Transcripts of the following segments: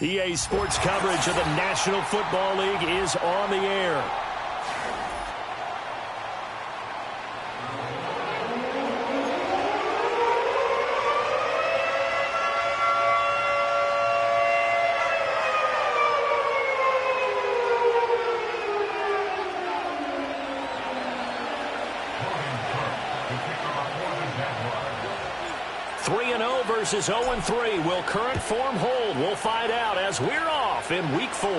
EA Sports coverage of the National Football League is on the air. Versus 0-3. Will current form hold? We'll find out as we're off in Week 4.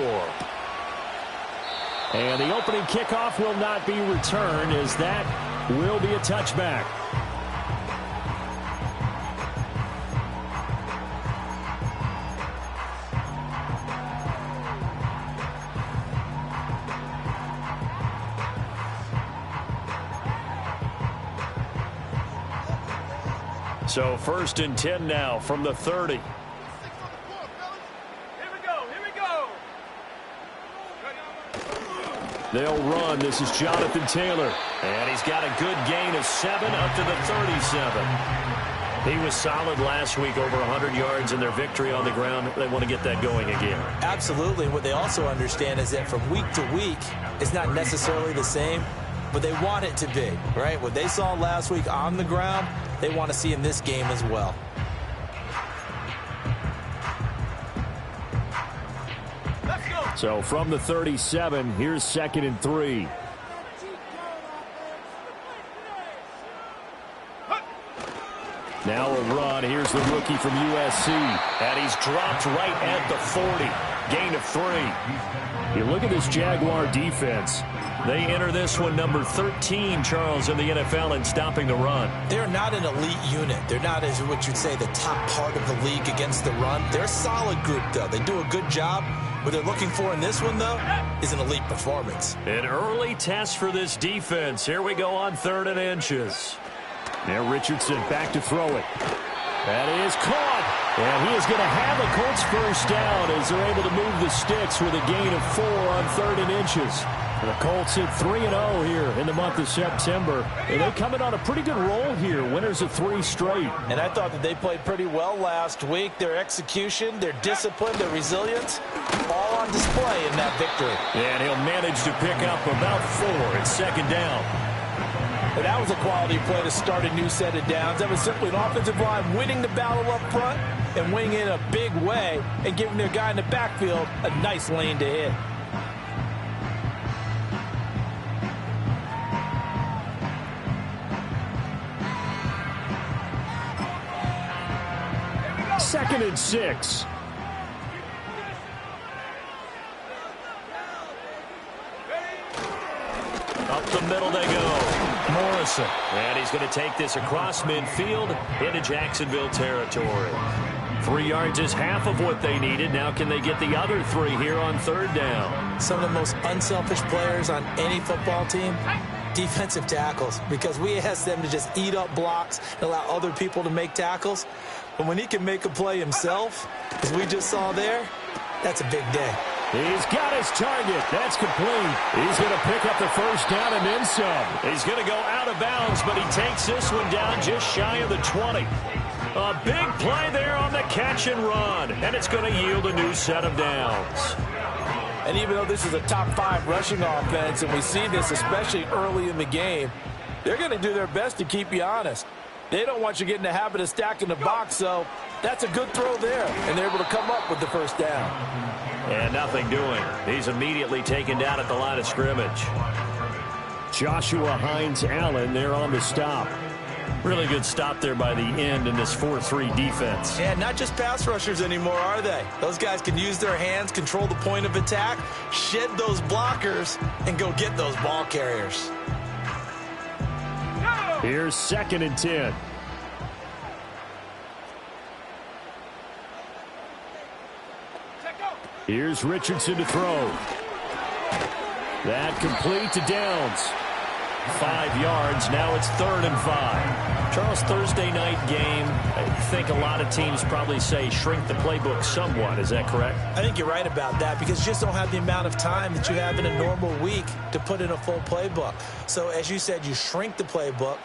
And the opening kickoff will not be returned, as that will be a touchback. So 1st and 10 now from the 30. Here we go. They'll run. This is Jonathan Taylor. And he's got a good gain of 7 up to the 37. He was solid last week, over 100 yards in their victory on the ground. They want to get that going again. Absolutely. What they also understand is that from week to week, it's not necessarily the same, but they want it to be, right? What they saw last week on the ground, they want to see in this game as well. Let's go. So from the 37, here's 2nd and 3. Now a run. Here's the rookie from USC. And he's dropped right at the 40. Gain of 3. You look at this Jaguar defense. They enter this one number 13, Charles, in the NFL in stopping the run. They're not an elite unit. They're not, as what you'd say, the top part of the league against the run. They're a solid group, though. They do a good job. What they're looking for in this one, though, is an elite performance. An early test for this defense. Here we go on 3rd and inches. Now Richardson back to throw it. That is caught. And he is going to have a Colts first down as they're able to move the sticks with a gain of 4 on 3rd and inches. The Colts hit 3-0 here in the month of September. And they come in on a pretty good roll here. Winners of 3 straight. And I thought that they played pretty well last week. Their execution, their discipline, their resilience, all on display in that victory. And he'll manage to pick up about 4. It's 2nd down. But that was a quality play to start a new set of downs. That was simply an offensive line winning the battle up front and winning in a big way and giving their guy in the backfield a nice lane to hit. Second and 6. Up the middle they go. Morrison. And he's going to take this across midfield into Jacksonville territory. 3 yards is half of what they needed. Now can they get the other 3 here on 3rd down? Some of the most unselfish players on any football team, defensive tackles, because we ask them to just eat up blocks and allow other people to make tackles. But when he can make a play himself, as we just saw there, that's a big day. He's got his target. That's complete. He's going to pick up the first down and then some. He's going to go out of bounds, but he takes this one down just shy of the 20. A big play there on the catch and run, and it's going to yield a new set of downs. And even though this is a top 5 rushing offense, and we see this especially early in the game, they're going to do their best to keep you honest. They don't want you getting the habit of stacking the box, so that's a good throw there, and they're able to come up with the first down. And nothing doing. He's immediately taken down at the line of scrimmage. Joshua Hines-Allen there on the stop. Really good stop there by the end in this 4-3 defense. Yeah, not just pass rushers anymore, are they? Those guys can use their hands, control the point of attack, shed those blockers, and go get those ball carriers. Here's 2nd and 10. Here's Richardson to throw. That complete to Downs. 5 yards. Now it's 3rd and 5. Charles, Thursday night game, I think a lot of teams probably say shrink the playbook somewhat. Is that correct? I think you're right about that because you just don't have the amount of time that you have in a normal week to put in a full playbook. So as you said, you shrink the playbook,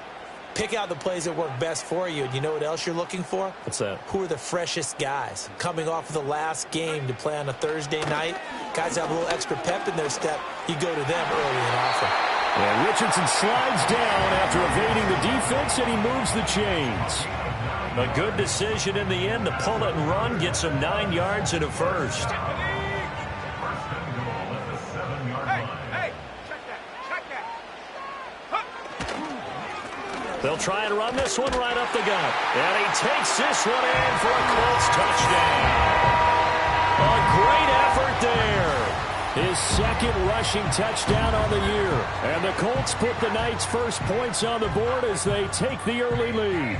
pick out the plays that work best for you. And you know what else you're looking for? What's that? Who are the freshest guys? Coming off of the last game to play on a Thursday night, guys have a little extra pep in their step. You go to them early and often. And Richardson slides down after evading the defense, and he moves the chains. A good decision in the end to pull it and run, get some 9 yards and a first. They'll try and run this one right up the gut. And he takes this one in for a Colts touchdown. A great effort there. His 2nd rushing touchdown on the year. And the Colts put the Knights' first points on the board as they take the early lead.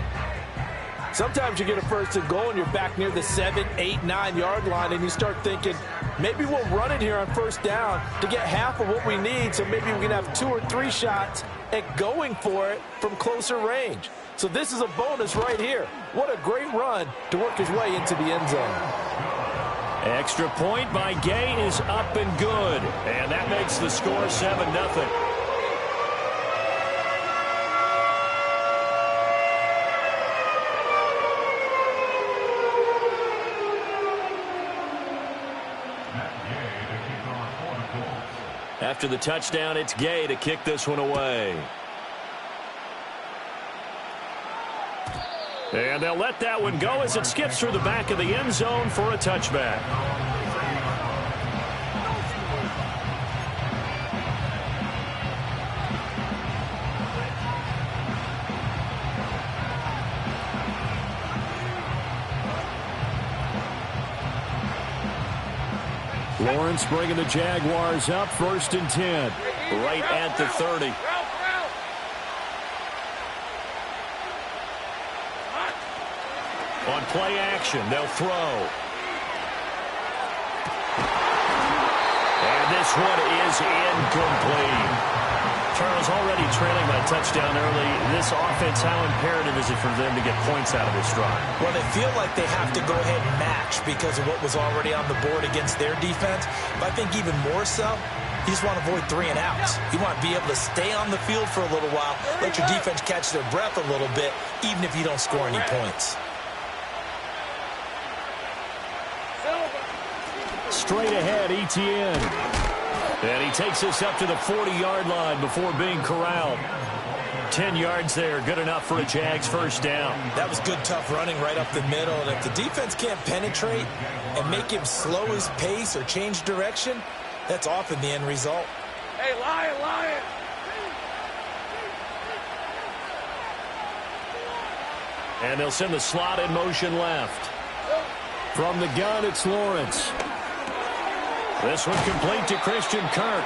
Sometimes you get a 1st and goal and you're back near the 7, 8, 9 yard line and you start thinking, maybe we'll run it here on 1st down to get half of what we need, so maybe we can have 2 or 3 shots at going for it from closer range. So this is a bonus right here. What a great run to work his way into the end zone. Extra point by Gay is up and good. And that makes the score 7-0. After the touchdown, it's Gay to kick this one away. And they'll let that one go as it skips through the back of the end zone for a touchback. Lawrence bringing the Jaguars up, 1st and 10. Right at the 30. On play action, they'll throw. And this one is incomplete. Charles, already trailing by touchdown early. This offense, how imperative is it for them to get points out of this drive? Well, they feel like they have to go ahead and match because of what was already on the board against their defense. But I think even more so, you just want to avoid 3 and outs. You want to be able to stay on the field for a little while, let your defense catch their breath a little bit, even if you don't score any points. Straight ahead, Etienne. And he takes us up to the 40-yard line before being corralled. 10 yards there, good enough for a Jags 1st down. That was good, tough running right up the middle. And if the defense can't penetrate and make him slow his pace or change direction, that's often the end result. Hey, Lion, Lion! And they'll send the slot in motion left. From the gun, it's Lawrence. This one complete to Christian Kirk.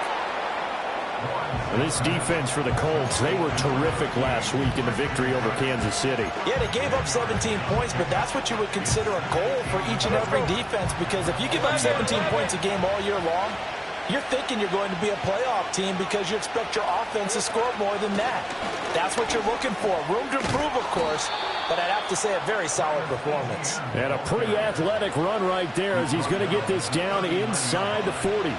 This defense for the Colts, they were terrific last week in the victory over Kansas City. Yeah, they gave up 17 points, but that's what you would consider a goal for each and every defense, because if you give up 17 points a game all year long, you're thinking you're going to be a playoff team because you expect your offense to score more than that. That's what you're looking for. Room to improve, of course, but I'd have to say a very solid performance. And a pretty athletic run right there as he's going to get this down inside the 40.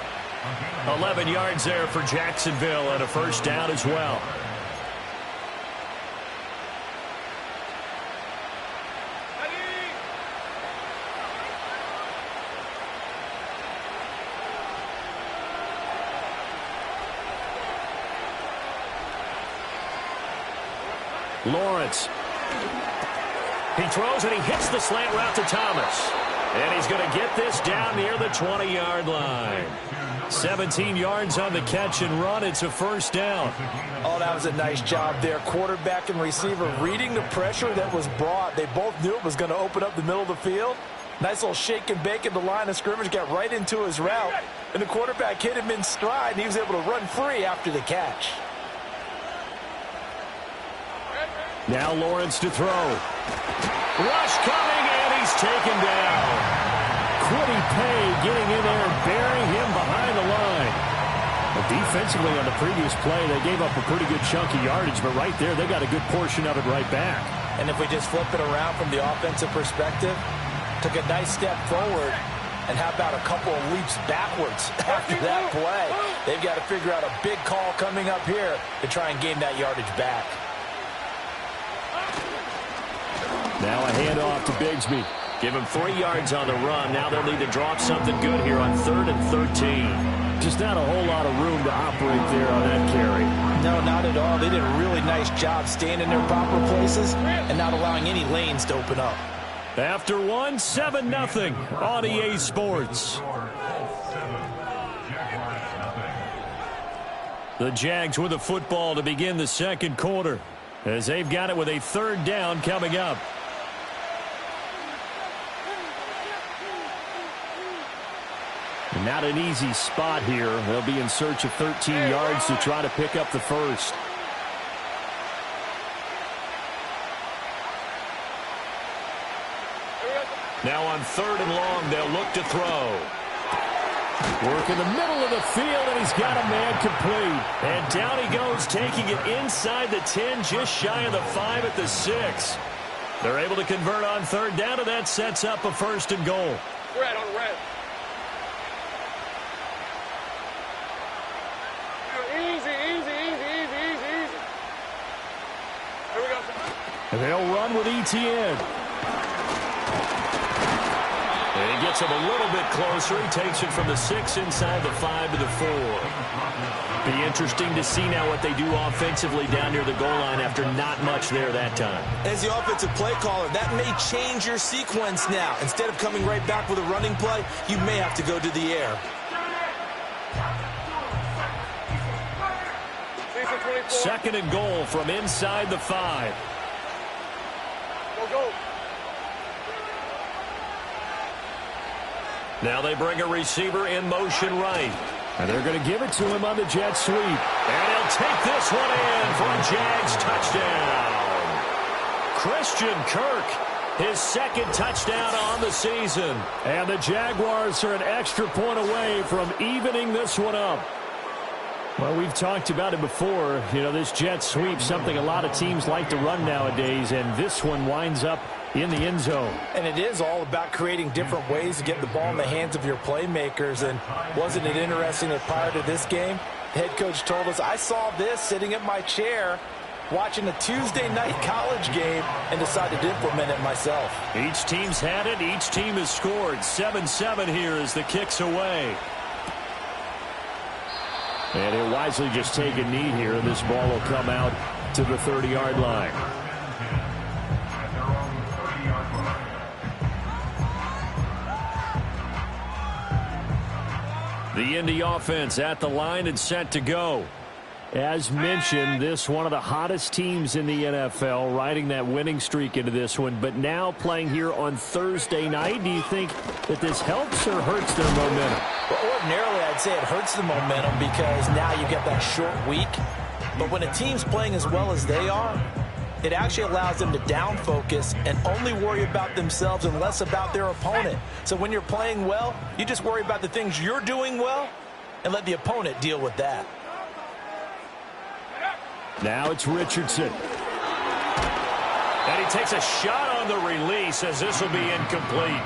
11 yards there for Jacksonville and a 1st down as well. Lawrence. He throws and he hits the slant route to Thomas. And he's going to get this down near the 20-yard line. 17 yards on the catch and run. It's a first down. Oh, that was a nice job there. Quarterback and receiver reading the pressure that was brought. They both knew it was going to open up the middle of the field. Nice little shake and bake at the line of scrimmage. Got right into his route. And the quarterback hit him in stride, and he was able to run free after the catch. Now Lawrence to throw. Rush coming, and he's taken down. Quiddy Pay getting in there and burying him behind the line. Well, defensively on the previous play, they gave up a pretty good chunk of yardage, but right there, they got a good portion of it right back. And if we just flip it around from the offensive perspective, took a nice step forward, and how about a couple of leaps backwards after that play? They've got to figure out a big call coming up here to try and gain that yardage back. Now a handoff to Bigsby. Give him 3 yards on the run. Now they'll need to drop something good here on 3rd and 13. Just not a whole lot of room to operate there on that carry. No, not at all. They did a really nice job staying in their proper places and not allowing any lanes to open up. After one, 7-0 on EA Sports. The Jags with the football to begin the second quarter, as they've got it with a 3rd down coming up. Not an easy spot here. They'll be in search of 13 yards to try to pick up the first. Now on 3rd and long, they'll look to throw. Work in the middle of the field, and he's got a man complete. And down he goes, taking it inside the 10, just shy of the 5 at the 6. They're able to convert on 3rd down, and that sets up a 1st and goal. Red on red. Easy, easy, easy, easy, easy, easy. Here we go. And they'll run with ETN. And he gets him a little bit closer. He takes it from the 6 inside the 5 to the 4. Be interesting to see now what they do offensively down near the goal line after not much there that time. As the offensive play caller, that may change your sequence now. Instead of coming right back with a running play, you may have to go to the air. 2nd and goal from inside the 5. Go, go. Now they bring a receiver in motion right. And they're going to give it to him on the jet sweep. And he'll take this one in for a Jags touchdown. Christian Kirk, his 2nd touchdown on the season. And the Jaguars are an extra point away from evening this one up. Well, we've talked about it before. You know, this jet sweep, something a lot of teams like to run nowadays, and this one winds up in the end zone. And it is all about creating different ways to get the ball in the hands of your playmakers. And wasn't it interesting that prior to this game, the head coach told us, I saw this sitting at my chair watching a Tuesday night college game and decided to implement it myself. Each team's had it. Each team has scored. 7-7 here as the kick's away. And he'll wisely just take a knee here. This ball will come out to the 30-yard line. The Indy offense at the line and set to go. As mentioned, this one of the hottest teams in the NFL, riding that winning streak into this one, but now playing here on Thursday night. Do you think that this helps or hurts their momentum? Well, ordinarily, I'd say it hurts the momentum because now you get that short week. But when a team's playing as well as they are, it actually allows them to down focus and only worry about themselves and less about their opponent. So when you're playing well, you just worry about the things you're doing well and let the opponent deal with that. Now it's Richardson. And he takes a shot on the release as this will be incomplete.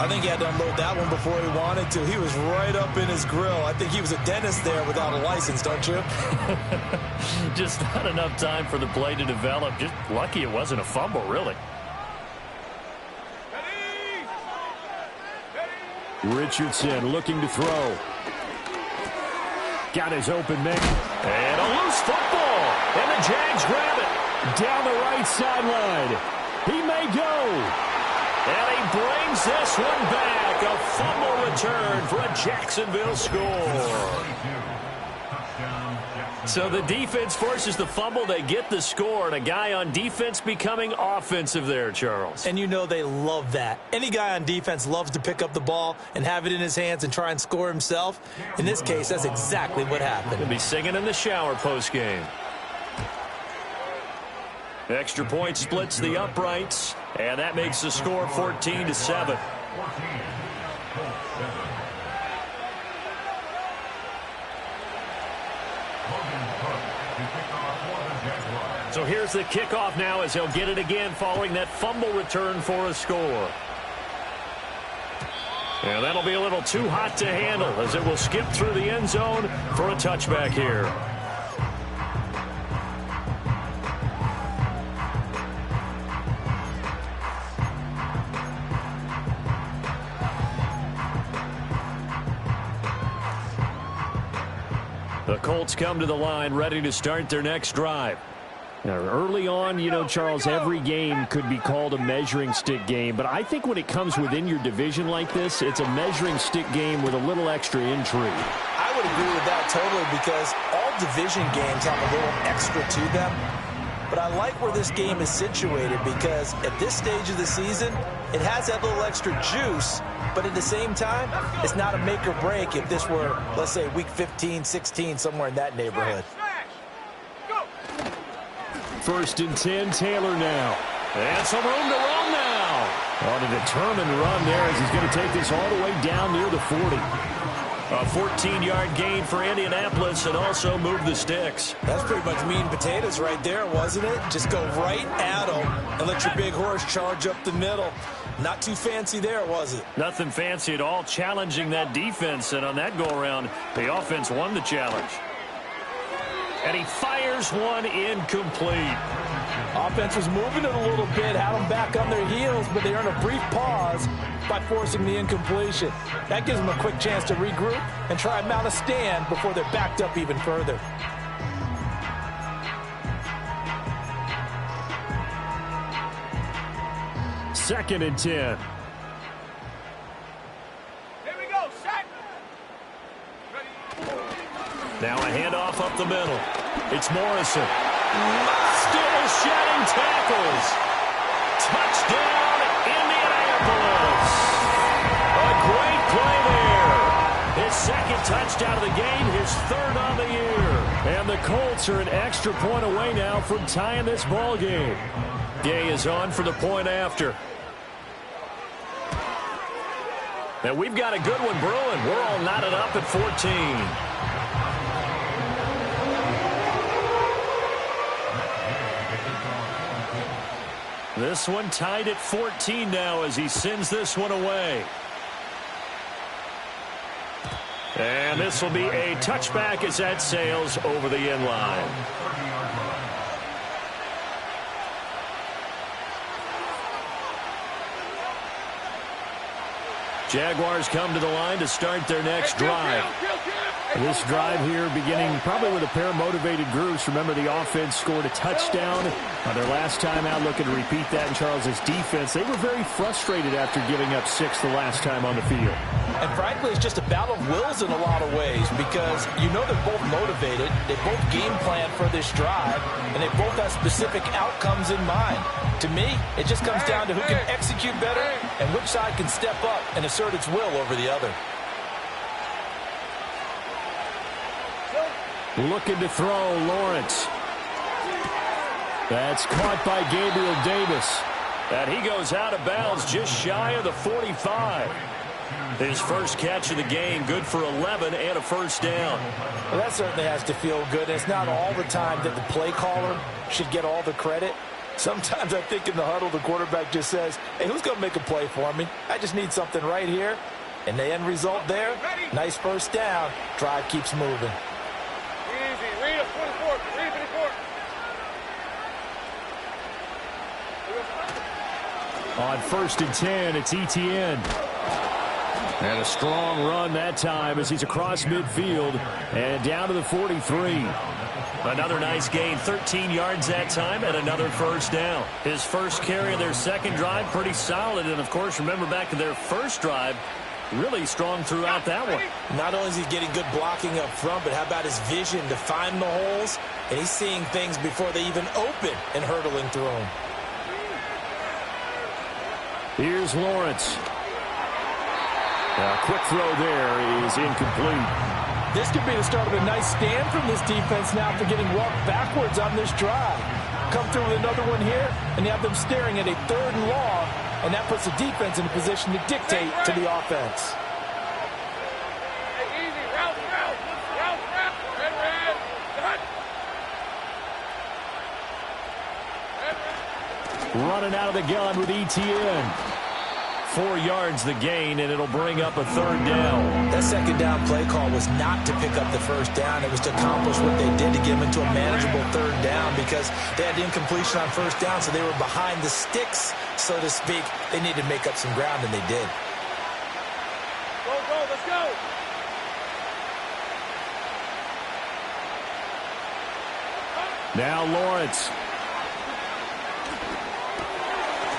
I think he had to unload that one before he wanted to. He was right up in his grill. I think he was a dentist there without a license, don't you? Just not enough time for the play to develop. Just lucky it wasn't a fumble, really. Richardson looking to throw. Got his open man. And a loose football. And the Jags grab it. Down the right sideline. He may go. And he brings this one back. A fumble return for a Jacksonville score. So the defense forces the fumble. They get the score. And a guy on defense becoming offensive there, Charles. And you know they love that. Any guy on defense loves to pick up the ball and have it in his hands and try and score himself. In this case, that's exactly what happened. He'll be singing in the shower postgame. Extra point splits the uprights, and that makes the score 14-7. So here's the kickoff now as he'll get it again following that fumble return for a score. And that'll be a little too hot to handle as it will skip through the end zone for a touchback here. The Colts come to the line ready to start their next drive. Now, early on, you know, Charles, every game could be called a measuring stick game. But I think when it comes within your division like this, it's a measuring stick game with a little extra intrigue. I would agree with that totally because all division games have a little extra to them. But I like where this game is situated because at this stage of the season, it has that little extra juice. But at the same time, it's not a make or break if this were, let's say, week 15, 16, somewhere in that neighborhood. First and 10, Taylor now. And some room to run now. On a determined run there as he's going to take this all the way down near the 40. A 14-yard gain for Indianapolis and also move the sticks. That's pretty much meat and potatoes right there, wasn't it? Just go right at them and let your big horse charge up the middle. Not too fancy there, was it? Nothing fancy at all, challenging that defense. And on that go-around, the offense won the challenge. And he fires one incomplete. Offense was moving it a little bit, had them back on their heels, but they earned a brief pause by forcing the incompletion. That gives them a quick chance to regroup and try and mount a stand before they're backed up even further. Second and 10. Here we go, set. Now a handoff up the middle. It's Morrison. Still shedding tackles. Touchdown, Indianapolis. A great play there. His second touchdown of the game, his third on the year. And the Colts are an extra point away now from tying this ball game. Gay is on for the point after. And we've got a good one brewing. We're all knotted up at 14. This one tied at 14 now as he sends this one away. And this will be a touchback as that sails over the end line. Jaguars come to the line to start their next drive. This drive here beginning probably with a pair of motivated groups. Remember, the offense scored a touchdown on their last time out, looking to repeat that in Charles's defense. They were very frustrated after giving up 6 the last time on the field. And frankly, it's just a battle of wills in a lot of ways because you know they're both motivated, they both game plan for this drive, and they both have specific outcomes in mind. To me, it just comes down to who can execute better and which side can step up and assert its will over the other. Looking to throw, Lawrence. That's caught by Gabriel Davis. And he goes out of bounds just shy of the 45. His first catch of the game, good for 11 and a first down. Well, that certainly has to feel good. It's not all the time that the play caller should get all the credit. Sometimes I think in the huddle, the quarterback just says, hey, who's going to make a play for me? I just need something right here. And the end result there, nice first down. Drive keeps moving. Easy. Read up 24. Read 24. On first and 10, it's Etienne. And a strong run that time as he's across midfield and down to the 43. Another nice gain, 13 yards that time, and another first down. His first carry of their second drive, pretty solid. And, of course, remember back to their first drive, really strong throughout that one. Not only is he getting good blocking up front, but how about his vision to find the holes? And he's seeing things before they even open and hurdling through them. Here's Lawrence. A quick throw there is incomplete. This could be the start of a nice stand from this defense now for getting walked backwards on this drive. Come through with another one here, and you have them staring at a 3rd and long, and that puts the defense in a position to dictate to the offense. Hey, easy. Route. Red. Running out of the gun with ETN. 4 yards the gain, and it'll bring up a 3rd down. That second down play call was not to pick up the first down. It was to accomplish what they did to get them into a manageable 3rd down because they had incompletion on first down, so they were behind the sticks, so to speak. They needed to make up some ground, and they did. Go, let's go. Now Lawrence.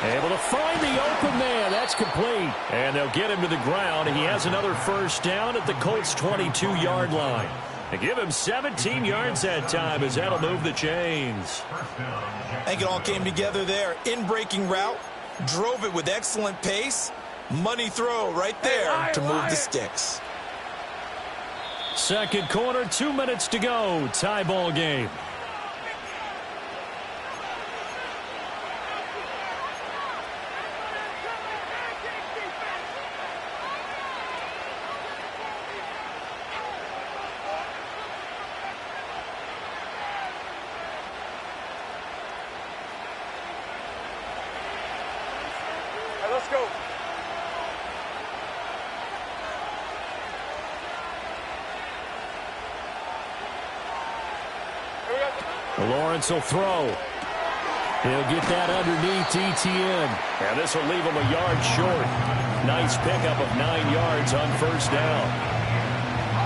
Able to find the open man. That's complete. And they'll get him to the ground. He has another first down at the Colts' 22-yard line. They give him 17 yards that time as that'll move the chains. I think it all came together there. In-breaking route, drove it with excellent pace. Money throw right there to move the sticks. Second quarter, 2 minutes to go. Tie ball game. Let's go. Lawrence will throw. He'll get that underneath ETN. And this will leave him a yard short. Nice pickup of 9 yards on first down.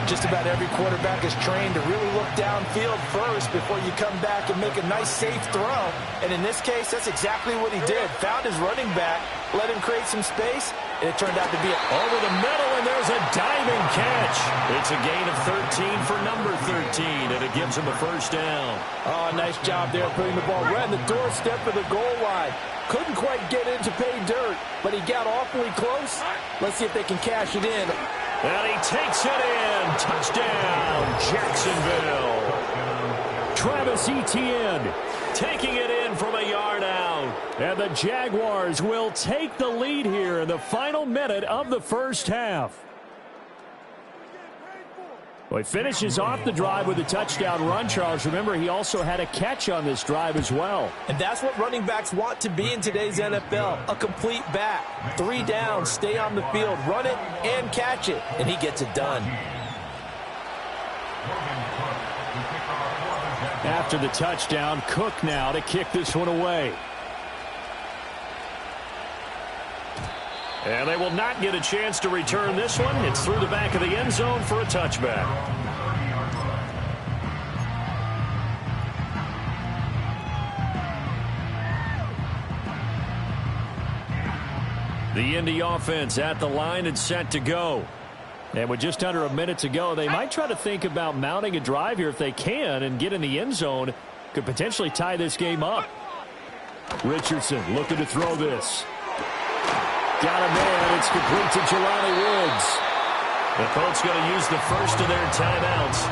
Just about every quarterback is trained to really look downfield first before you come back and make a nice, safe throw. And in this case, that's exactly what he did. Found his running back, let him create some space, and it turned out to be over the middle, and there's a diving catch. It's a gain of 13 for number 13, and it gives him a first down. Oh, nice job there putting the ball right on the doorstep of the goal line. Couldn't quite get in to pay dirt, but he got awfully close. Let's see if they can cash it in. And he takes it in. Touchdown, Jacksonville. Travis Etienne taking it in from a yard out. And the Jaguars will take the lead here in the final minute of the first half. Well, he finishes off the drive with a touchdown run, Charles. Remember, he also had a catch on this drive as well. And that's what running backs want to be in today's NFL, a complete back. 3 downs, stay on the field, run it, and catch it. And he gets it done. After the touchdown, Cook now to kick this one away. And they will not get a chance to return this one. It's through the back of the end zone for a touchback. The Indy offense at the line and set to go. And with just under a minute to go, they might try to think about mounting a drive here if they can and get in the end zone. Could potentially tie this game up. Richardson looking to throw this. Got a man. It's complete to Jelani Woods. The Colts going to use the first of their timeouts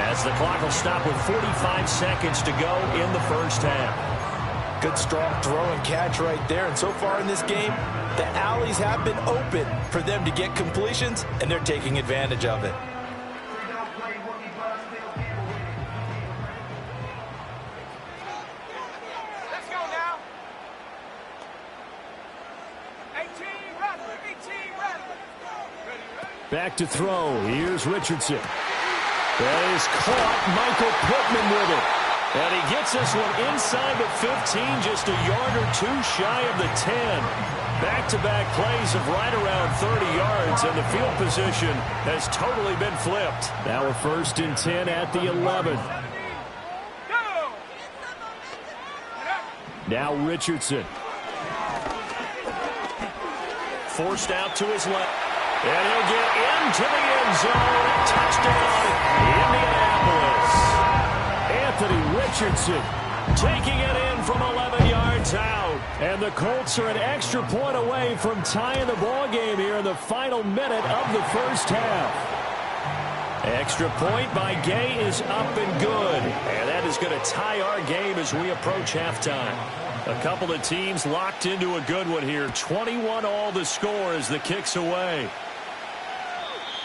as the clock will stop with 45 seconds to go in the first half. Good strong throw and catch right there. And so far in this game, the alleys have been open for them to get completions, and they're taking advantage of it. Back to throw. Here's Richardson. That is caught. Michael Pittman with it. And he gets this one inside the 15, just a yard or two shy of the 10. Back-to-back plays of right around 30 yards, and the field position has totally been flipped. Now a 1st and 10 at the 11. Now Richardson. Forced out to his left. And he'll get into the end zone. Touchdown, Indianapolis. Anthony Richardson taking it in from 11 yards out. And the Colts are an extra point away from tying the ball game here in the final minute of the first half. Extra point by Gay is up and good. And that is going to tie our game as we approach halftime. A couple of teams locked into a good one here. 21 all the score as the kick's away.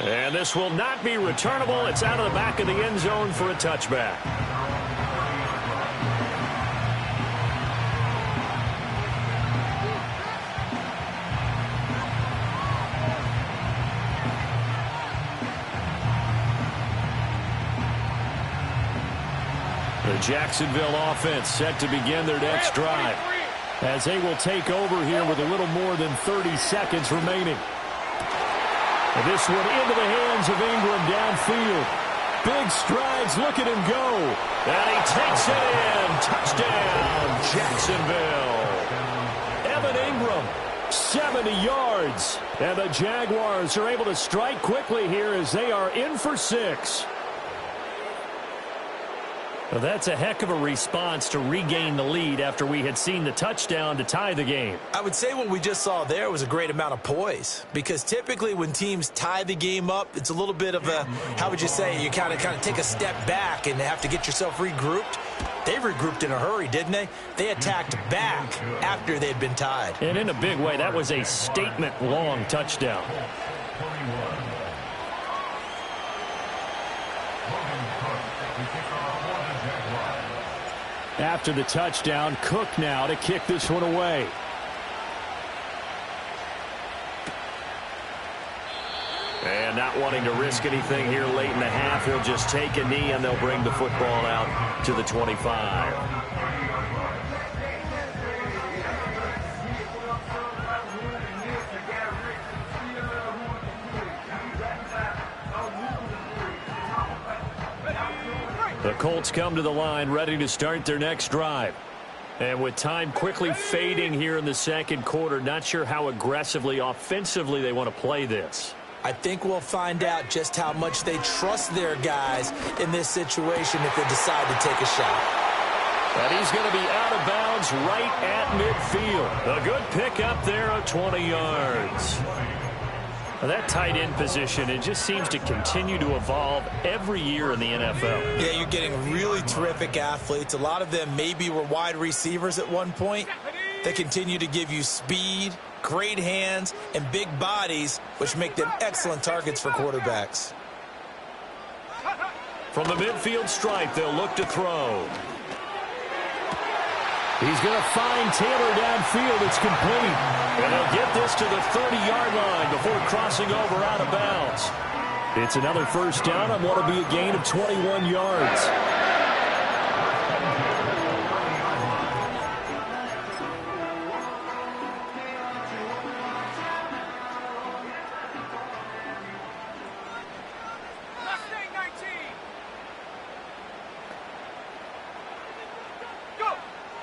And this will not be returnable. It's out of the back of the end zone for a touchback. The Jacksonville offense set to begin their next drive as they will take over here with a little more than 30 seconds remaining. And this one into the hands of Ingram downfield. Big strides. Look at him go. And he takes it in. Touchdown, Jacksonville. Evan Ingram, 70 yards. And the Jaguars are able to strike quickly here as they are in for 6. Well, that's a heck of a response to regain the lead after we had seen the touchdown to tie the game. I would say what we just saw there was a great amount of poise, because typically when teams tie the game up, it's a little bit of a, how would you say, you kind of take a step back and have to get yourself regrouped. They regrouped in a hurry, didn't they? They attacked back after they'd been tied. And in a big way, that was a statement-long touchdown. After the touchdown, Cook now to kick this one away. And not wanting to risk anything here late in the half, he'll just take a knee and they'll bring the football out to the 25. The Colts come to the line ready to start their next drive. And with time quickly fading here in the second quarter, not sure how aggressively, offensively they want to play this. I think we'll find out just how much they trust their guys in this situation if they decide to take a shot. And he's going to be out of bounds right at midfield. A good pickup there of 20 yards. Now that tight end position, it just seems to continue to evolve every year in the NFL. Yeah, you're getting really terrific athletes. A lot of them maybe were wide receivers at one point. They continue to give you speed, great hands, and big bodies, which make them excellent targets for quarterbacks. From the midfield stripe, they'll look to throw. He's going to find Taylor downfield. It's complete. And he'll get this to the 30-yard line before crossing over out of bounds. It's another first down on what will be a gain of 21 yards.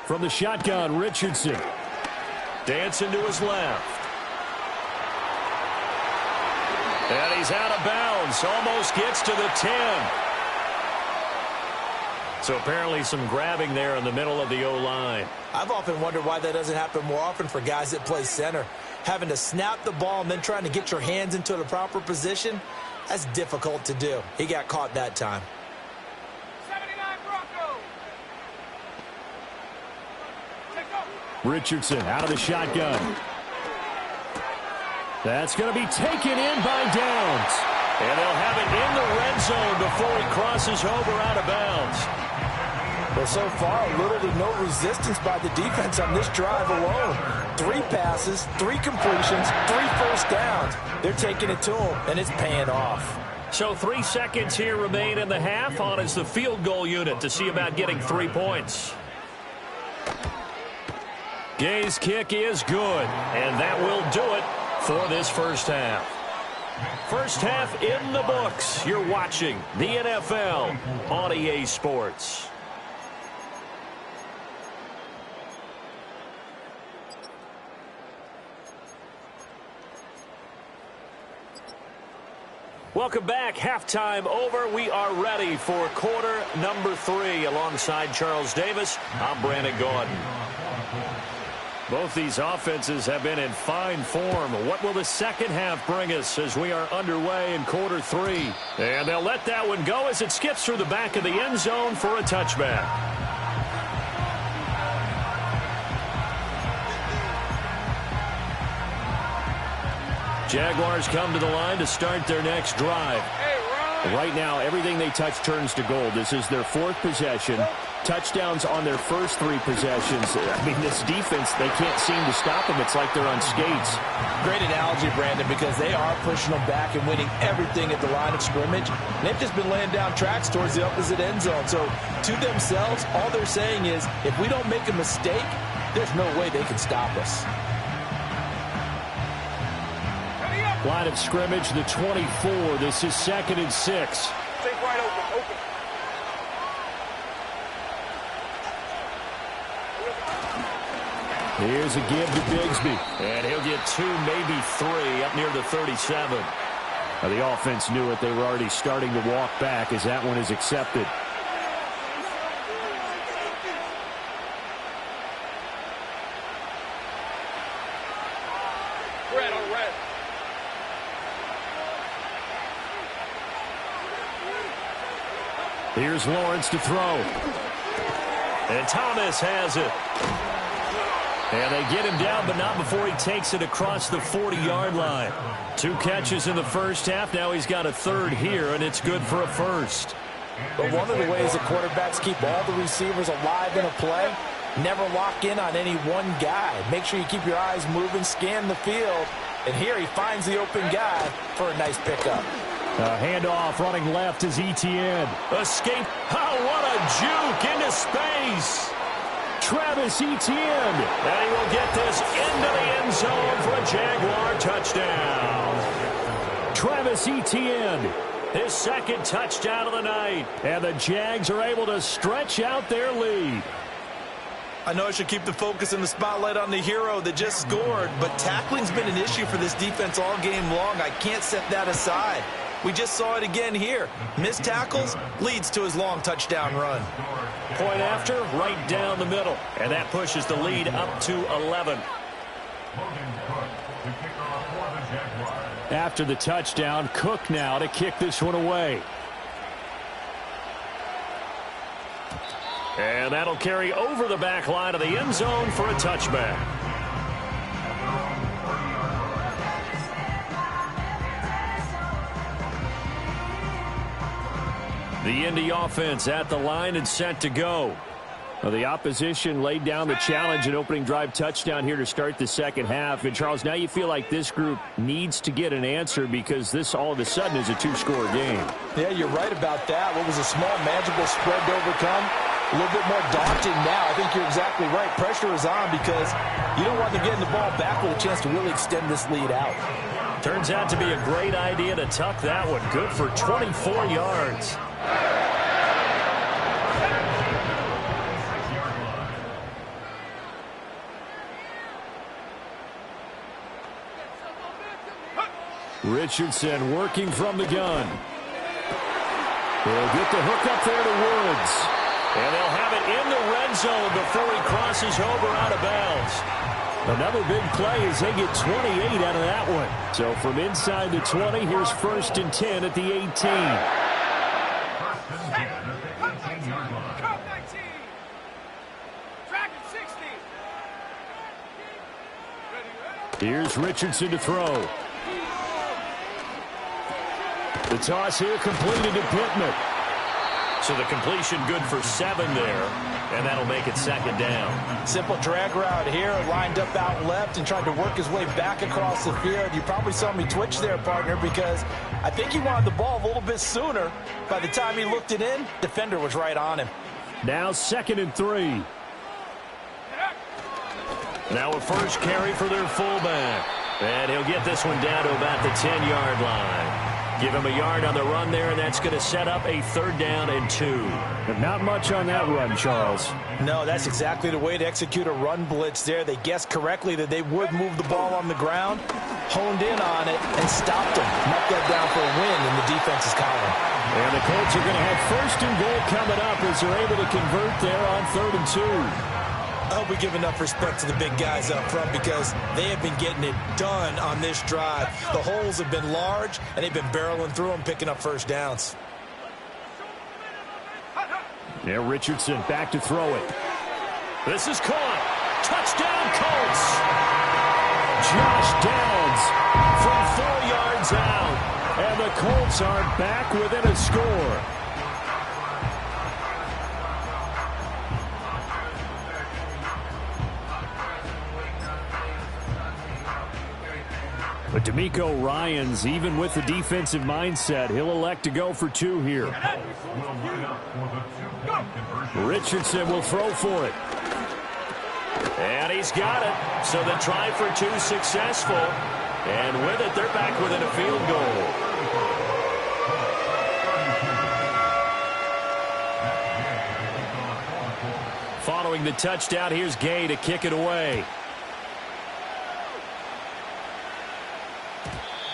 From the shotgun, Richardson. Dancing to his left. And he's out of bounds. Almost gets to the 10. So apparently some grabbing there in the middle of the O-line. I've often wondered why that doesn't happen more often for guys that play center. Having to snap the ball and then trying to get your hands into the proper position, that's difficult to do. He got caught that time. Richardson out of the shotgun. That's going to be taken in by Downs. And they'll have it in the red zone before he crosses over out of bounds. Well, so far, little to no resistance by the defense on this drive alone. 3 passes, 3 completions, 3 first downs. They're taking it to him, and it's paying off. So 3 seconds here remain in the half. On is the field goal unit to see about getting 3 points. Gay's kick is good, and that will do it for this first half. First half in the books. You're watching the NFL on EA Sports. Welcome back. Halftime over. We are ready for quarter number 3. Alongside Charles Davis, I'm Brandon Gaudin. Both these offenses have been in fine form. What will the second half bring us as we are underway in quarter 3? And they'll let that one go as it skips through the back of the end zone for a touchback. Jaguars come to the line to start their next drive. Right now, everything they touch turns to gold. This is their 4th possession. Touchdowns on their first 3 possessions. I mean, this defense, they can't seem to stop them. It's like they're on skates. Great analogy, Brandon, because they are pushing them back and winning everything at the line of scrimmage. They've just been laying down tracks towards the opposite end zone. So, to themselves, all they're saying is, if we don't make a mistake, there's no way they can stop us. Line of scrimmage, the 24. This is 2nd and 6. Stay wide open, open. Here's a give to Bigsby. And he'll get 2, maybe 3 up near the 37. Now, the offense knew it. They were already starting to walk back as that one is accepted. Red on red. Here's Lawrence to throw. And Thomas has it. And they get him down, but not before he takes it across the 40-yard line. 2 catches in the first half. Now he's got a 3rd here, and it's good for a 1st. But one of the ways that quarterbacks keep all the receivers alive in a play, never lock in on any one guy. Make sure you keep your eyes moving, scan the field. And here he finds the open guy for a nice pickup. A handoff running left is Etienne. Escape. Oh, what a juke into space. Travis Etienne. And he will get this into the end zone for a Jaguar touchdown. Travis Etienne, his 2nd touchdown of the night. And the Jags are able to stretch out their lead. I know I should keep the focus and the spotlight on the hero that just scored, but tackling's been an issue for this defense all game long. I can't set that aside. We just saw it again here. Missed tackles leads to his long touchdown run. Point after, right down the middle. And that pushes the lead up to 11. After the touchdown, Cook now to kick this one away. And that'll carry over the back line of the end zone for a touchback. The Indy offense at the line and set to go. Well, the opposition laid down the challenge and opening drive touchdown here to start the second half. And, Charles, now you feel like this group needs to get an answer because this all of a sudden is a 2-score game. Yeah, you're right about that. What was a small, manageable spread to overcome, a little bit more daunting now. I think you're exactly right. Pressure is on because you don't want them getting the ball back with a chance to really extend this lead out. Turns out to be a great idea to tuck that one. Good for 24 yards. Richardson working from the gun. They'll get the hook up there to Woods. And they'll have it in the red zone before he crosses over out of bounds. Another big play as they get 28 out of that one. So from inside the 20, here's 1st and 10 at the 18. Here's Richardson to throw. The toss here completed to Pittman. So the completion good for 7 there, and that'll make it 2nd down. Simple drag route here, lined up out left and tried to work his way back across the field. You probably saw me twitch there, partner, because I think he wanted the ball a little bit sooner. By the time he looked it in, defender was right on him. Now 2nd and 3. Now a first carry for their fullback. And he'll get this one down to about the 10-yard line. Give him a yard on the run there, and that's going to set up a 3rd down and 2. But not much on that run, Charles. No, that's exactly the way to execute a run blitz there. They guessed correctly that they would move the ball on the ground, honed in on it, and stopped them. Knocked that down for a win in the defense's column. And the Colts are going to have 1st and goal coming up as they're able to convert there on 3rd and 2. I hope we give enough respect to the big guys up front because they have been getting it done on this drive. The holes have been large, and they've been barreling through them, picking up 1st downs. Now Richardson back to throw it. This is caught. Touchdown, Colts. Josh Downs from 4 yards out. And the Colts are back within a score. But DeMeco Ryans, even with the defensive mindset, he'll elect to go for 2 here. Richardson will throw for it. And he's got it. So the try for 2 successful. And with it, they're back within a field goal. Following the touchdown, here's Gay to kick it away.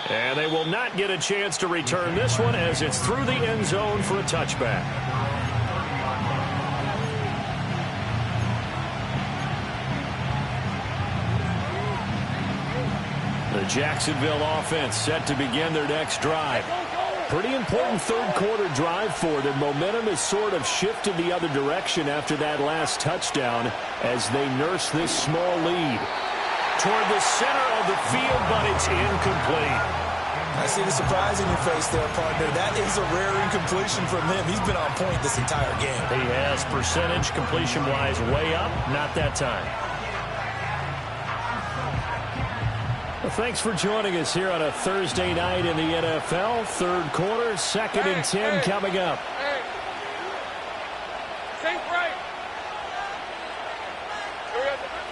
And they will not get a chance to return this one as it's through the end zone for a touchback. The Jacksonville offense set to begin their next drive. Pretty important 3rd quarter drive for them. Momentum has sort of shifted the other direction after that last touchdown as they nurse this small lead. Toward the center of the field, but it's incomplete. I see the surprise in your face there, partner. That is a rare incompletion from him. He's been on point this entire game. He has, percentage completion-wise way up, not that time. Well, thanks for joining us here on a Thursday night in the NFL. 3rd quarter, 2nd and 10 coming up. Think right.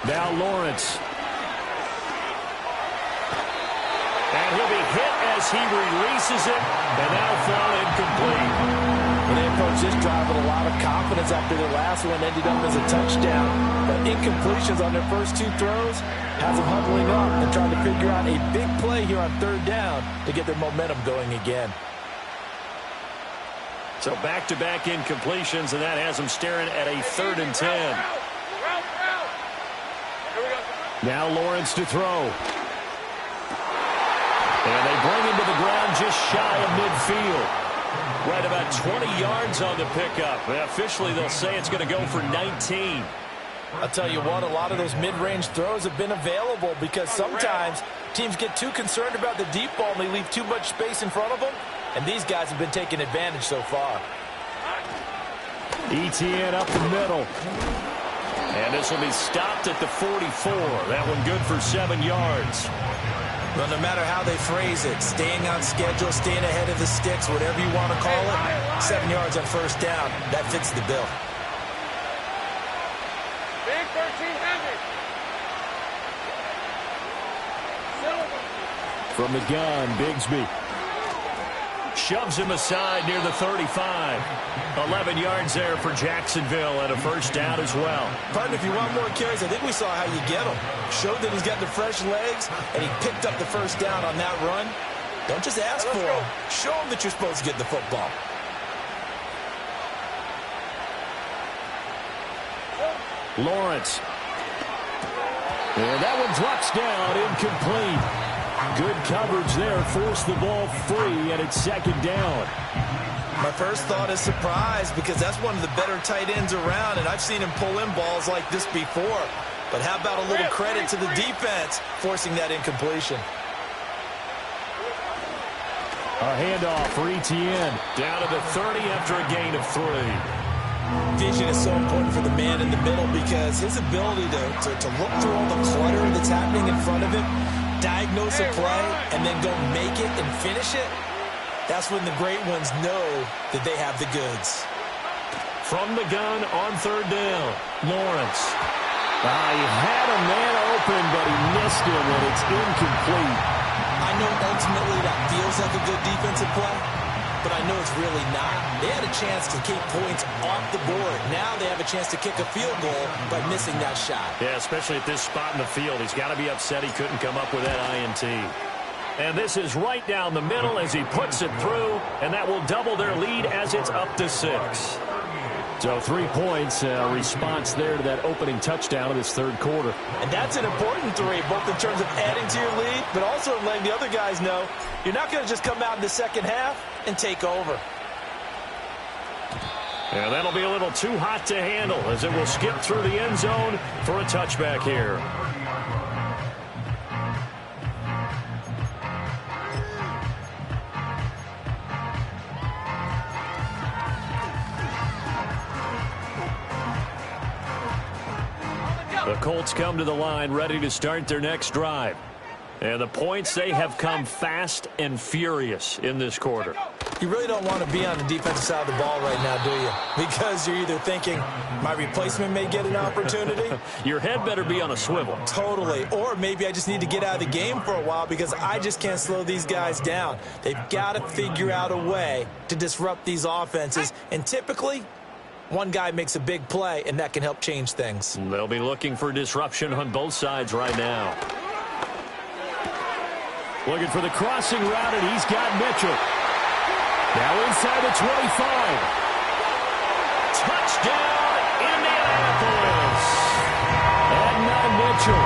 Now Lawrence. And he'll be hit as he releases it, and now thrown incomplete. Well, they approached this drive with a lot of confidence after their last one ended up as a touchdown. But incompletions on their first 2 throws has them huddling up and trying to figure out a big play here on 3rd down to get their momentum going again. So back-to-back incompletions, and that has them staring at a 3rd and 10. Now Lawrence to throw. And they bring him to the ground just shy of midfield. Right about 20 yards on the pickup. Officially, they'll say it's going to go for 19. I'll tell you what, a lot of those mid-range throws have been available because sometimes teams get too concerned about the deep ball and they leave too much space in front of them. And these guys have been taking advantage so far. ETN up the middle. And this will be stopped at the 44. That one good for 7 yards. Well, no matter how they phrase it, staying on schedule, staying ahead of the sticks, whatever you want to call it, 7 yards on 1st down, that fits the bill. Big 13 heavy. From the gun, Bigsby shoves him aside near the 35. 11 yards there for Jacksonville and a 1st down as well. Partner, if you want more carries, I think we saw how you get them. Showed that he's got the fresh legs, and he picked up the 1st down on that run. Don't just ask for him. Show him that you're supposed to get the football. Lawrence. And that one drops down, incomplete. Good coverage there, forced the ball free, and it's 2nd down. My first thought is surprise because that's one of the better tight ends around, and I've seen him pull in balls like this before. But how about a little credit to the defense forcing that incompletion? A handoff for ETN. Down to the 30 after a gain of 3. Vision is so important for the man in the middle because his ability to look through all the clutter that's happening in front of him, diagnose a play, and then go make it and finish it, that's when the great ones know that they have the goods. From the gun on 3rd down, Lawrence. He had a man open, but he missed him, and it's incomplete. I know ultimately that feels like a good defensive play, but I know it's really not. They had a chance to keep points off the board. Now they have a chance to kick a field goal by missing that shot. Yeah, especially at this spot in the field. He's got to be upset he couldn't come up with that INT. And this is right down the middle as he puts it through, and that will double their lead as it's up to 6. So 3 points, response there to that opening touchdown in this third quarter. And that's an important 3, both in terms of adding to your lead, but also letting the other guys know you're not going to just come out in the second half and take over. And that'll be a little too hot to handle as it will skip through the end zone for a touchback here. The Colts come to the line ready to start their next drive. And the points, they have come fast and furious in this quarter. You really don't want to be on the defensive side of the ball right now, do you? Because you're either thinking, my replacement may get an opportunity. Your head better be on a swivel. Totally. Or maybe I just need to get out of the game for a while because I just can't slow these guys down. They've got to figure out a way to disrupt these offenses. And typically, one guy makes a big play, and that can help change things. They'll be looking for disruption on both sides right now. Looking for the crossing route, and he's got Mitchell. Now inside the 25. Touchdown, Indianapolis. And Mitchell.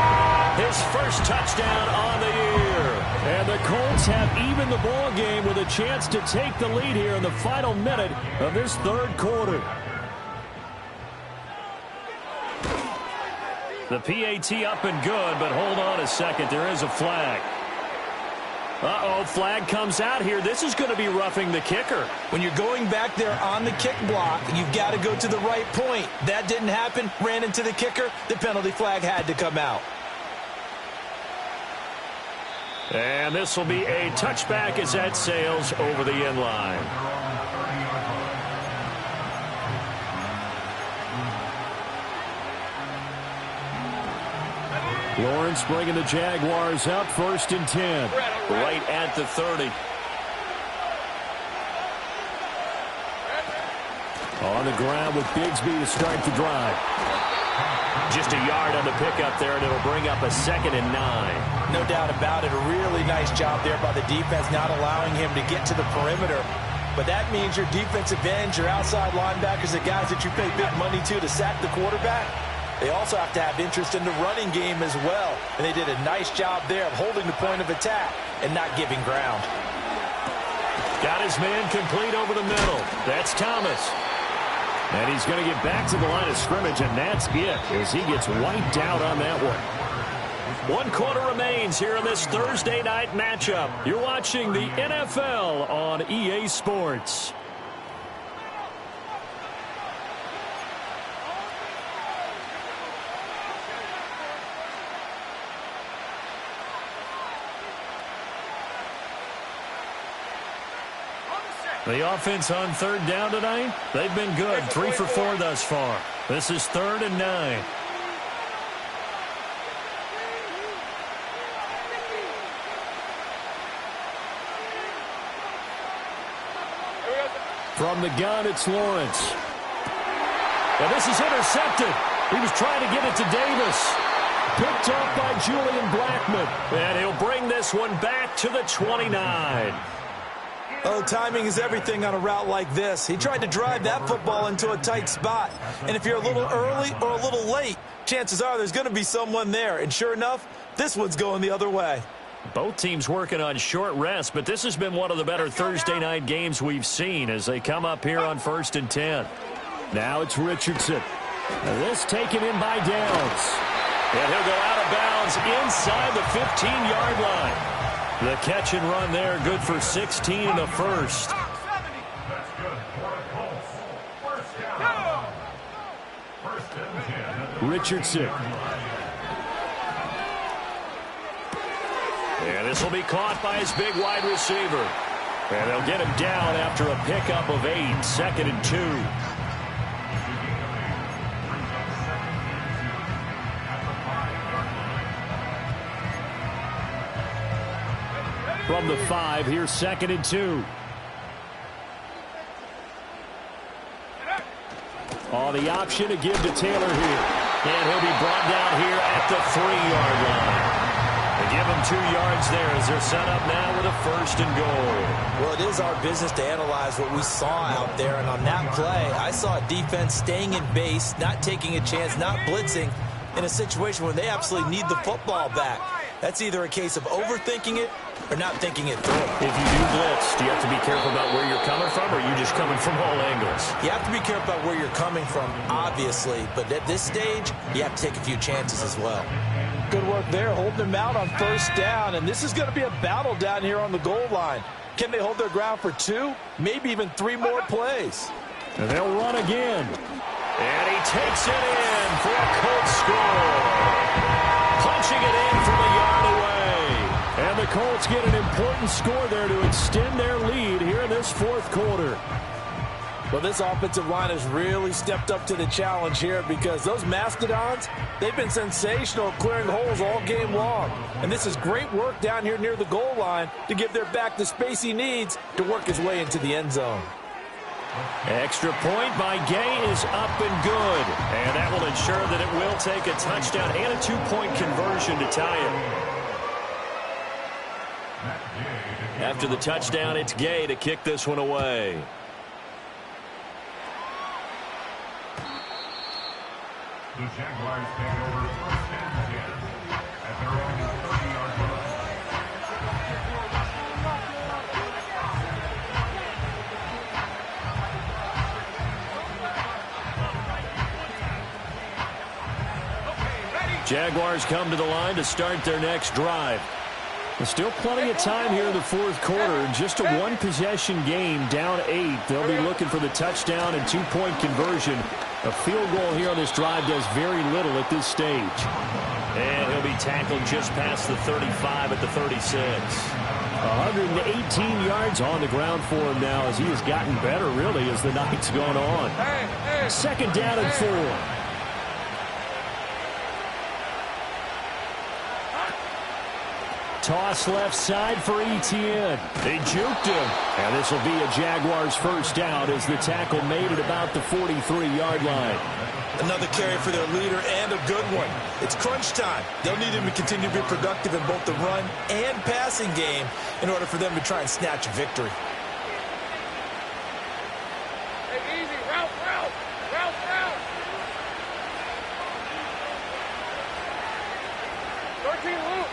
His first touchdown on the year. And the Colts have evened the ball game with a chance to take the lead here in the final minute of this third quarter. The PAT up and good, but hold on a second. There is a flag. Uh-oh, flag comes out here. This is going to be roughing the kicker. When you're going back there on the kick block, you've got to go to the right point. That didn't happen. Ran into the kicker. The penalty flag had to come out. And this will be a touchback as that sails over the end line. Lawrence bringing the Jaguars up, 1st and 10. Right at the 30. On the ground with Bigsby to start the drive. Just a yard on the pickup there, and it'll bring up a 2nd and 9. No doubt about it. A really nice job there by the defense, not allowing him to get to the perimeter. But that means your defensive ends, your outside linebackers, the guys that you pay big money to sack the quarterback, they also have to have interest in the running game as well. And they did a nice job there of holding the point of attack and not giving ground. Got his man complete over the middle. That's Thomas. And he's going to get back to the line of scrimmage, and that's it as he gets wiped out on that one. 1 quarter remains here in this Thursday night matchup. You're watching the NFL on EA Sports. The offense on 3rd down tonight, they've been good. 3 for 4 thus far. This is 3rd and 9. From the gun, it's Lawrence. And this is intercepted. He was trying to get it to Davis. Picked off by Julian Blackmon. And he'll bring this one back to the 29. Oh, timing is everything on a route like this. He tried to drive that football into a tight spot. And if you're a little early or a little late, chances are there's going to be someone there. And sure enough, this one's going the other way. Both teams working on short rest, but this has been one of the better Thursday night games we've seen as they come up here on 1st and 10. Now it's Richardson. And this taken in by Downs. And he'll go out of bounds inside the 15-yard line. The catch and run there, good for 16 in the first. Richardson. And this will be caught by his big wide receiver. And they'll get him down after a pickup of 8, 2nd and 2. From the 5, here's 2nd and 2. Oh, the option to give to Taylor here. And he'll be brought down here at the 3-yard line. They give him 2 yards there as they're set up now with a 1st and goal. Well, it is our business to analyze what we saw out there. And on that play, I saw a defense staying in base, not taking a chance, not blitzing in a situation where they absolutely need the football back. That's either a case of overthinking it or not thinking it through. If you do blitz, do you have to be careful about where you're coming from, or are you just coming from all angles? You have to be careful about where you're coming from, obviously. But at this stage, you have to take a few chances as well. Good work there, holding them out on 1st down. And this is going to be a battle down here on the goal line. Can they hold their ground for 2, maybe even 3 more plays? And they'll run again. And he takes it in for a Colts score. Punching it in from a yard away. And the Colts get an important score there to extend their lead here in this 4th quarter. Well, this offensive line has really stepped up to the challenge here because those Mastodons, they've been sensational clearing holes all game long. And this is great work down here near the goal line to give their back the space he needs to work his way into the end zone. Extra point by Gay is up and good. And that will ensure that it will take a touchdown and a 2-point conversion to tie it. After the touchdown, it's Gay to kick this one away. The Jaguars take over 1st and 10 at their own 30-yard line. Jaguars come to the line to start their next drive. There's still plenty of time here in the 4th quarter. Just a 1-possession game, down 8. They'll be looking for the touchdown and 2-point conversion. A field goal here on this drive does very little at this stage. And he'll be tackled just past the 35 at the 36. 118 yards on the ground for him now as he has gotten better, really, as the night's gone on. 2nd down and 4. Toss left side for Etienne. They juked him. And this will be a Jaguars 1st down as the tackle made at about the 43-yard line. Another carry for their leader and a good one. It's crunch time. They'll need him to continue to be productive in both the run and passing game in order for them to try and snatch a victory. Hey, easy. Route. 13 loop.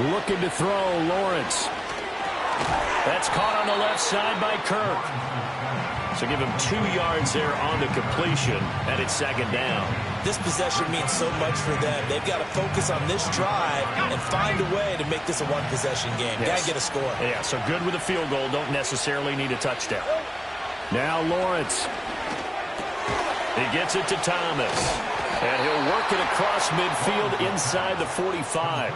Looking to throw, Lawrence. That's caught on the left side by Kirk. So give him 2 yards there on the completion, and it's 2nd down. This possession means so much for them. They've got to focus on this drive and find a way to make this a 1-possession game. Yes. Got to get a score. Yeah, so good with a field goal. Don't necessarily need a touchdown. Now Lawrence. He gets it to Thomas. And he'll work it across midfield inside the 45.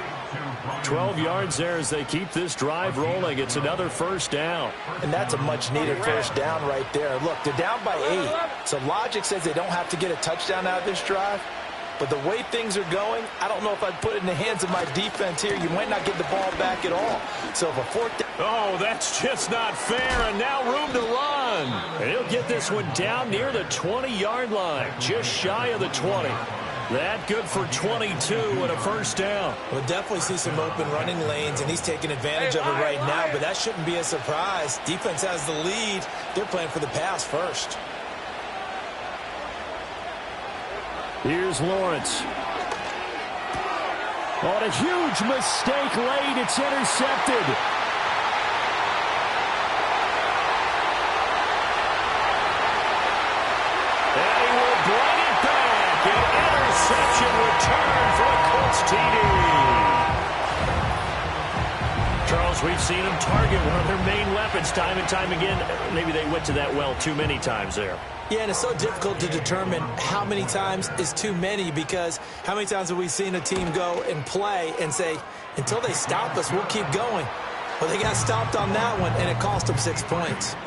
12 yards there as they keep this drive rolling. It's another 1st down. And that's a much-needed 1st down right there. Look, they're down by 8. So logic says they don't have to get a touchdown out of this drive. But the way things are going, I don't know if I'd put it in the hands of my defense here. You might not get the ball back at all. So if a 4th down... Oh, that's just not fair. And now room to run. And he'll get this one down near the 20-yard line. Just shy of the 20. That good for 22 and a 1st down. We'll definitely see some open running lanes, and he's taking advantage of it right now, but that shouldn't be a surprise. Defense has the lead. They're playing for the pass first. Here's Lawrence. On a huge mistake late. It's intercepted. And he will bring it back. An interception return for a Colts TD. Charles, we've seen them target one of their main weapons time and time again. Maybe they went to that well too many times there. Yeah, and it's so difficult to determine how many times is too many, because how many times have we seen a team go and play and say, until they stop us, we'll keep going. Well, they got stopped on that one, and it cost them 6 points.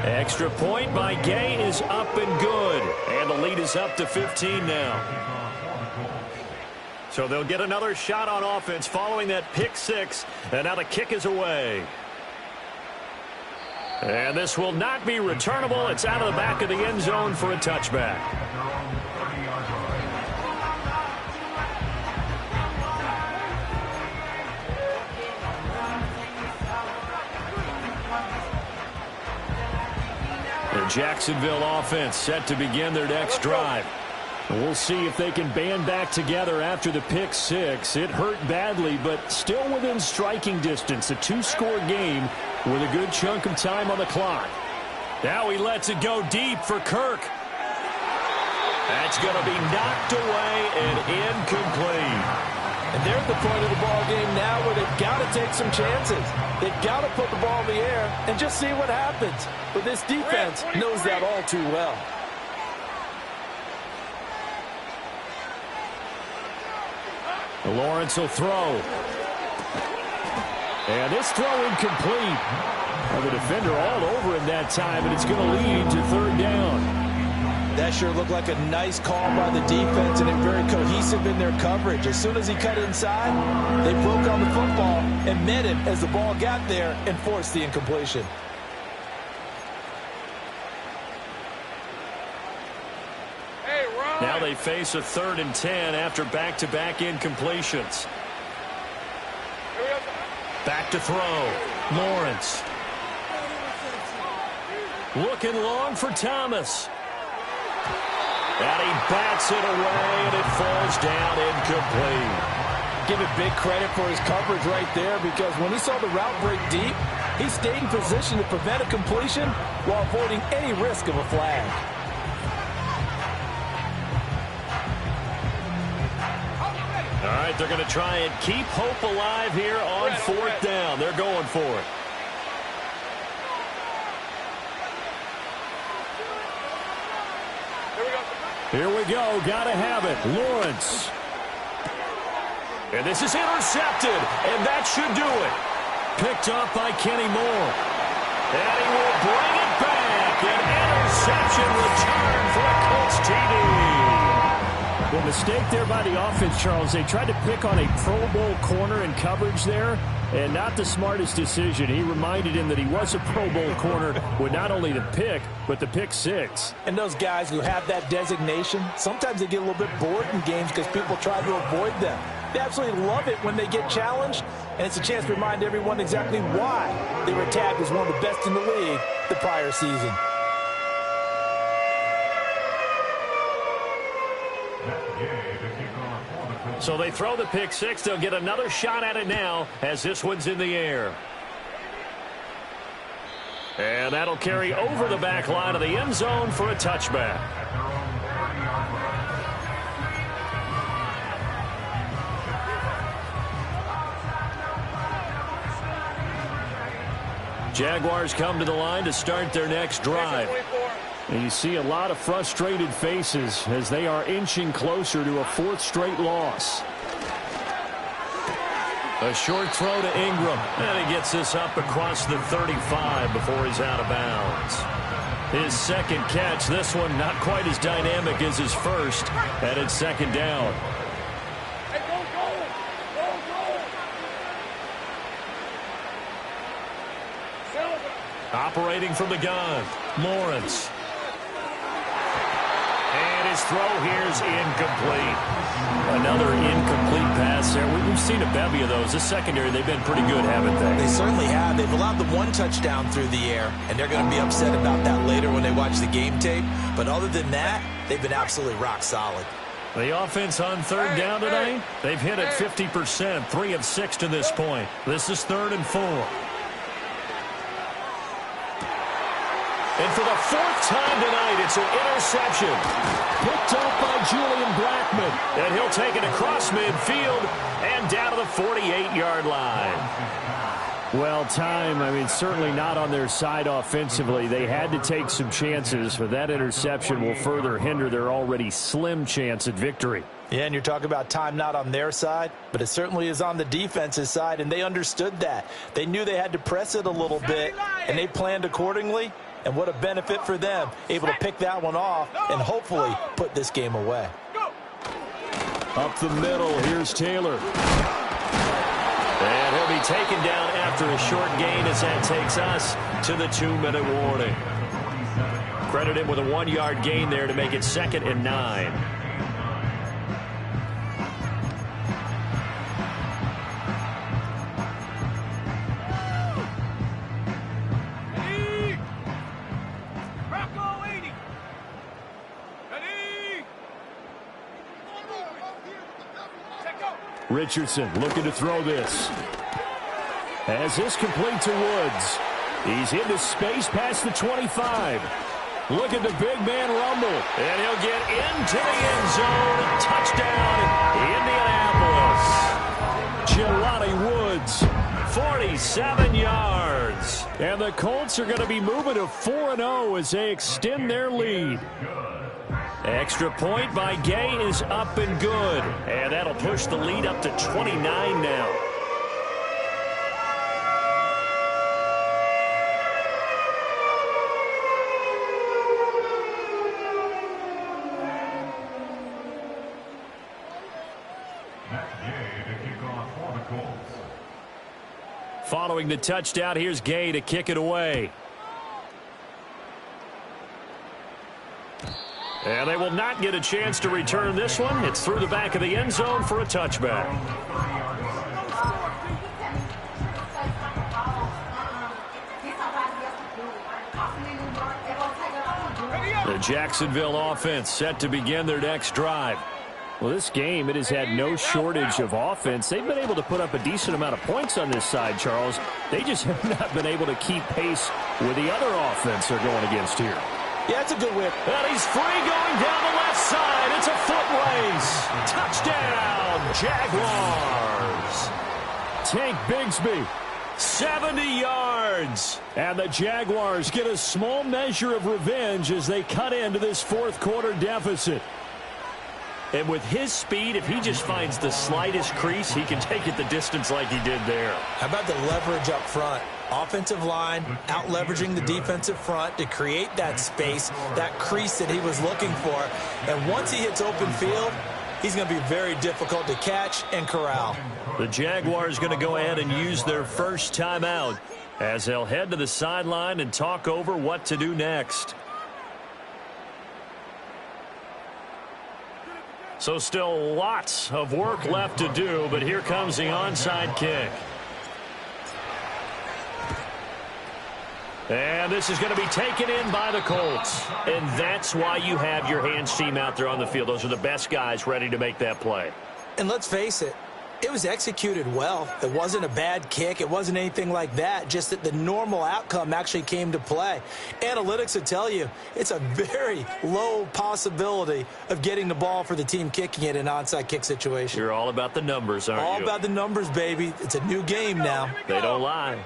Extra point by Gay is up and good. And the lead is up to 15 now. So they'll get another shot on offense following that pick six, and now the kick is away. And this will not be returnable. It's out of the back of the end zone for a touchback. The Jacksonville offense set to begin their next drive. We'll see if they can band back together after the pick six. It hurt badly, but still within striking distance. A two-score game with a good chunk of time on the clock. Now he lets it go deep for Kirk. That's going to be knocked away and incomplete. And they're at the point of the ball game now where they've got to take some chances. They've got to put the ball in the air and just see what happens. But this defense knows that all too well. Lawrence will throw. And this throw incomplete. Well, the defender all over him that time, and it's going to lead to third down. That sure looked like a nice call by the defense, and they're very cohesive in their coverage. As soon as he cut inside, they broke on the football and met him as the ball got there and forced the incompletion. Now they face a 3rd and 10 after back-to-back incompletions. Back to throw. Lawrence. Looking long for Thomas. And he bats it away, and it falls down incomplete. Give it big credit for his coverage right there, because when he saw the route break deep, he stayed in position to prevent a completion while avoiding any risk of a flag. All right, they're going to try and keep hope alive here on 4th down. They're going for it. Here we go. Got to have it. Lawrence. And this is intercepted, and that should do it. Picked up by Kenny Moore. And he will bring it back. An interception return for a Colts TD. Well, mistake there by the offense, Charles. They tried to pick on a Pro Bowl corner in coverage there, and not the smartest decision. He reminded him that he was a Pro Bowl corner with not only the pick, but the pick six. And those guys who have that designation, sometimes they get a little bit bored in games because people try to avoid them. They absolutely love it when they get challenged, and it's a chance to remind everyone exactly why they were tagged as one of the best in the league the prior season. So they throw the pick six. They'll get another shot at it now as this one's in the air. And that'll carry over the back line of the end zone for a touchback. Jaguars come to the line to start their next drive. And you see a lot of frustrated faces as they are inching closer to a 4th straight loss. A short throw to Ingram. And he gets this up across the 35 before he's out of bounds. His second catch, this one not quite as dynamic as his first, and it's 2nd down. Operating from the gun, Lawrence. And his throw here is incomplete. Another incomplete pass there. We've seen a bevy of those. This secondary, they've been pretty good, haven't they? They certainly have. They've allowed the 1 touchdown through the air, and they're going to be upset about that later when they watch the game tape. But other than that, they've been absolutely rock solid. The offense on 3rd down tonight, they've hit it 50%, 3 of 6 to this point. This is 3rd and 4. And for the 4th time tonight, it's an interception. Picked up by Julian Blackmon. And he'll take it across midfield and down to the 48-yard line. Well, certainly not on their side offensively. They had to take some chances, but that interception will further hinder their already slim chance at victory. Yeah, and you're talking about time not on their side, but it certainly is on the defense's side, and they understood that. They knew they had to press it a little bit, and they planned accordingly. And what a benefit for them, able to pick that one off and hopefully put this game away. Up the middle, here's Taylor. And he'll be taken down after a short gain as that takes us to the 2-minute warning. Credit him with a 1-yard gain there to make it 2nd and 9. Richardson looking to throw this. As this complete to Woods. He's into space past the 25. Look at the big man rumble. And he'll get into the end zone. Touchdown, Indianapolis. Jelani Woods, 47 yards. And the Colts are going to be moving to 4-0 as they extend their lead. Extra point by Gay is up and good. And that'll push the lead up to 29 now. Following the touchdown, here's Gay to kick it away. And they will not get a chance to return this one. It's through the back of the end zone for a touchback. The Jacksonville offense set to begin their next drive. Well, this game, it has had no shortage of offense. They've been able to put up a decent amount of points on this side, Charles. They just have not been able to keep pace with the other offense they're going against here. Yeah, it's a good whip. And he's free going down the left side. It's a foot race. Touchdown, Jaguars. Tank Bigsby, 70 yards. And the Jaguars get a small measure of revenge as they cut into this fourth quarter deficit. And with his speed, if he just finds the slightest crease, he can take it the distance like he did there. How about the leverage up front? Offensive line out leveraging the defensive front to create that space, that crease that he was looking for. And once he hits open field, he's going to be very difficult to catch and corral. The Jaguars going to go ahead and use their first timeout as they'll head to the sideline and talk over what to do next. So still lots of work left to do, but here comes the onside kick. And this is going to be taken in by the Colts. And that's why you have your hands team out there on the field. Those are the best guys ready to make that play. And let's face it, it was executed well. It wasn't a bad kick. It wasn't anything like that. Just that the normal outcome actually came to play. Analytics will tell you it's a very low possibility of getting the ball for the team kicking it in an onside kick situation. You're all about the numbers, aren't you? All about the numbers, baby. It's a new game now. They don't lie.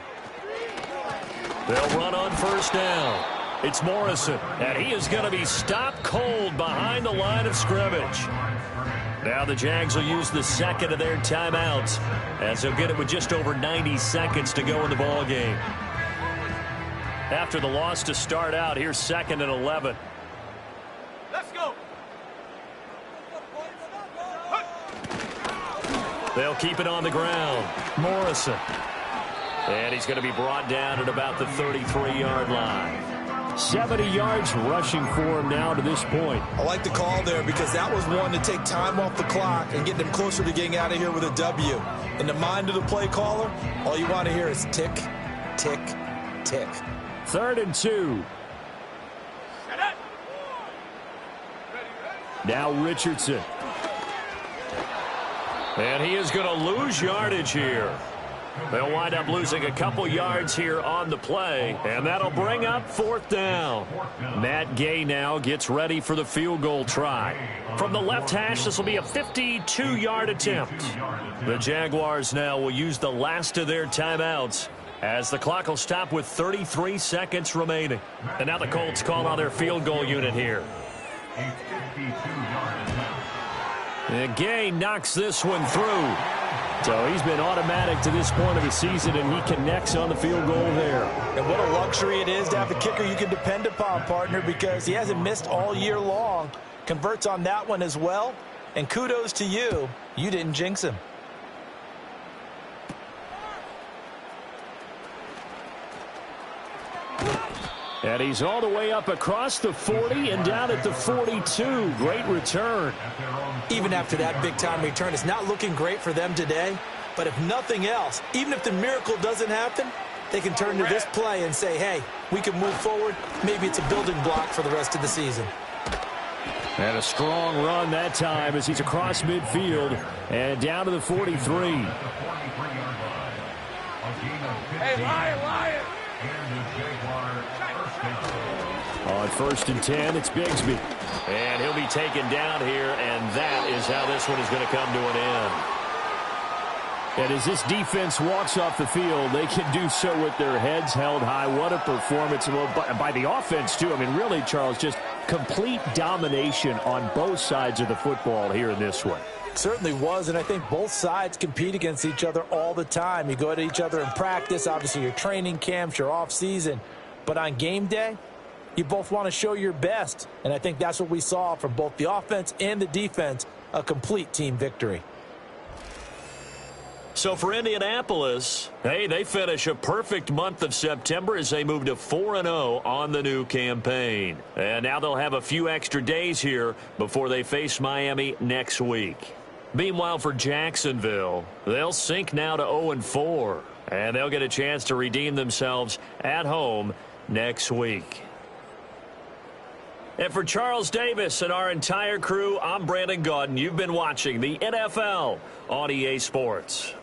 They'll run on first down. It's Morrison, and he is going to be stopped cold behind the line of scrimmage. Now the Jags will use the second of their timeouts as they'll get it with just over 90 seconds to go in the ball game. After the loss to start out, here's 2nd and 11. Let's go. They'll keep it on the ground. Morrison. And he's going to be brought down at about the 33-yard line. 70 yards rushing for him now to this point. I like the call there because that was one to take time off the clock and get them closer to getting out of here with a W. In the mind of the play caller, all you want to hear is tick, tick, tick. 3rd and 2. Now Richardson. And he is going to lose yardage here. They'll wind up losing a couple yards here on the play, and that'll bring up 4th down. Matt Gay now gets ready for the field goal try. From the left hash, this will be a 52-yard attempt. The Jaguars now will use the last of their timeouts as the clock will stop with 33 seconds remaining. And now the Colts call on their field goal unit here. And Gay knocks this one through. So he's been automatic to this point of the season, and he connects on the field goal there. And what a luxury it is to have a kicker you can depend upon, partner, because he hasn't missed all year long. Converts on that one as well. And kudos to you. You didn't jinx him. And he's all the way up across the 40 and down at the 42. Great return. Even after that big-time return, it's not looking great for them today. But if nothing else, even if the miracle doesn't happen, they can turn to this play and say, hey, we can move forward. Maybe it's a building block for the rest of the season. And a strong run that time as he's across midfield and down to the 43. Hey, Lion! On 1st and 10, it's Bigsby. And he'll be taken down here, and that is how this one is going to come to an end. And as this defense walks off the field, they can do so with their heads held high. What a performance by the offense, too. I mean, really, Charles, just complete domination on both sides of the football here in this one. Certainly was, and I think both sides compete against each other all the time. You go at each other in practice, obviously your training camps, your off-season. But on game day, you both want to show your best. And I think that's what we saw from both the offense and the defense, a complete team victory. So for Indianapolis, hey, they finish a perfect month of September as they move to 4-0 on the new campaign. And now they'll have a few extra days here before they face Miami next week. Meanwhile, for Jacksonville, they'll sink now to 0-4. And they'll get a chance to redeem themselves at home next week. And for Charles Davis and our entire crew, I'm Brandon Gaudin. You've been watching the NFL on EA Sports.